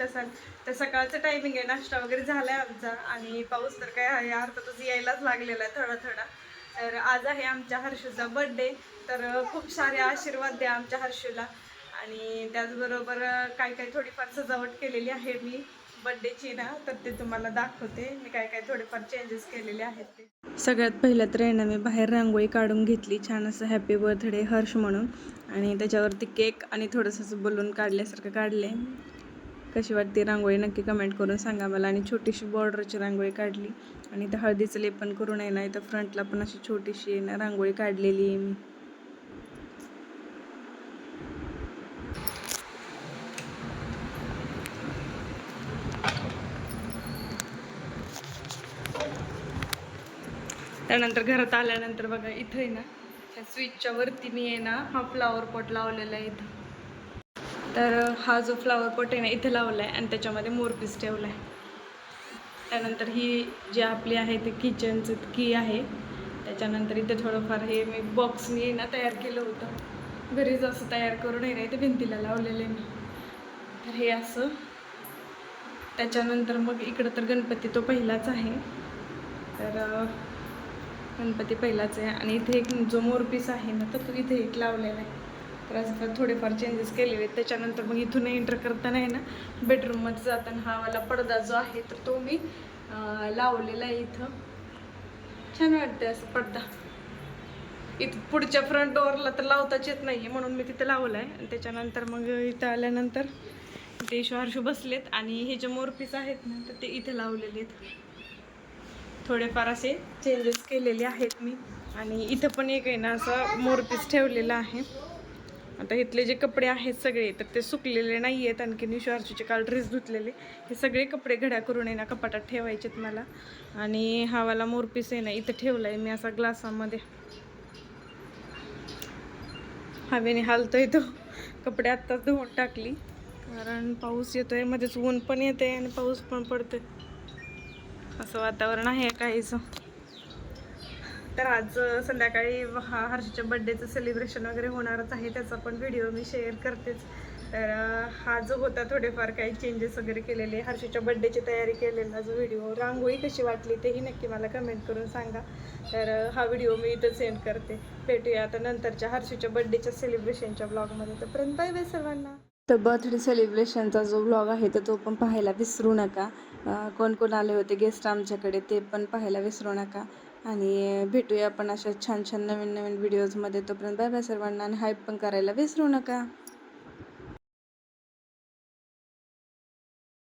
बघत असाल तर सकाळचं टायमिंग आहे, नाश्ता वगैरे झाला आहे आमचा आणि पाऊस तर काय आहे अर्थातच यायलाच लागलेला आहे थोडा थोडा. तर आज आहे आमच्या हर्षूचा बड्डे, तर खूप सारे आशीर्वाद द्या आमच्या हर्षूला. आणि त्याचबरोबर काय काय थोडीफार सजावट केलेली आहे मी बड्डेची ना, तर ते तुम्हाला दाखवते मी काय काय थोडेफार चेंजेस केलेले आहेत ते. सगळ्यात पहिलं तर आहे ना, मी बाहेर रांगोळी काढून घेतली छान असं हॅपी बर्थडे हर्ष म्हणून, आणि त्याच्यावरती केक आणि थोडंसं असं बलून काढल्यासारखं काढले. कशी वाटते रांगोळी नक्की कमेंट करून सांगा मला. आणि छोटीशी बॉर्डरची रांगोळी काढली आणि इथं हळदीचं लेपन करून आहे ना, इथं फ्रंटला पण अशी छोटीशी ना रांगोळी काढलेली आहे मी. त्यानंतर घरात आल्यानंतर बघा इथं आहे ना, ह्या स्विचच्या वरती मी आहे ना हा फ्लावर पॉट लावलेला आहे इथं. तर हा जो फ्लावर पॉट आहे ना इथे लावला आहे आणि त्याच्यामध्ये मोरपीस ठेवला आहे. त्यानंतर ही जी आपली आहे ते किचनचं की आहे. त्याच्यानंतर इथे थोडंफार हे मी बॉक्सनी ना तयार केलं होतं, घरीच असं तयार करून आहे ना इथे भिंतीला लावलेलं आहे मी. तर हे असं. त्याच्यानंतर मग इकडं तर गणपती तो पहिलाच आहे, तर गणपती पहिलाच आहे. आणि इथे एक जो मोरपीस आहे ना तर तो इथे एक लावलेला आहे. तर असं थोडेफार चेंजेस केलेले आहेत. त्याच्यानंतर मग इथून एंटर करताना आहे ना, बेडरूममध्ये जाताना हा वाला पडदा जो आहे तर तो मी लावलेला आहे इथं. छान वाटते असं पडदा. इथं पुढच्या फ्रंट डोअरला तर लावताच येत नाही म्हणून मी तिथे लावलं आहे. आणि त्याच्यानंतर मग इथं आल्यानंतर ते हर्षू बसलेत आणि हे जे मोरपीस आहेत ना तर ते इथे लावलेले आहेत. थोडेफार असे चेंजेस केलेले आहेत मी. आणि इथं पण एक आहे ना असं मोरपीस ठेवलेला आहे. आता इथले जे कपडे आहेत सगळे तर ते सुकलेले नाही आहेत, आणखी हर्षूचे काल ड्रेस धुतलेले हे सगळे कपडे घड्या करून आहे ना कपाटात ठेवायचेत मला. आणि हा वाला मोरपीस आहे ना इथं ठेवला आहे मी असा ग्लासामध्ये. हवेने हालतोय तो. कपडे आत्ताच धुवून टाकली कारण पाऊस येतोय, मध्येच ऊन पण येते आणि पाऊस पण पडतोय, असं वातावरण आहे काहीच. तर आज संध्याकाळी हर्षच्या बड्डेचं सेलिब्रेशन वगैरे होणारच आहे, त्याचा पण व्हिडिओ मी शेअर करतेच. तर हा जो होता थोडेफार काही चेंजेस वगैरे केलेले, हर्षच्या बड्डेची तयारी केलेला जो व्हिडिओ, रांगोळी कशी वाटली तेही नक्की मला कमेंट करून सांगा. तर हा व्हिडिओ मी इथं सेंड करते. भेटूया आता नंतरच्या हर्षच्या बड्डेच्या सेलिब्रेशनच्या ब्लॉगमध्ये. तोपर्यंत बाय बाय सर्वांना. तर बर्थडे सेलिब्रेशनचा जो ब्लॉग आहे तर तो पण पाहायला विसरू नका. कोण कोण आले होते गेस्ट आमच्याकडे ते पण पाहायला विसरू नका. आणि भेटूया आपण अशा छान छान नवीन नवीन व्हिडिओजमध्ये. तोपर्यंत बाय बाय सर्वांना. आणि हाईप पण करायला विसरू नका.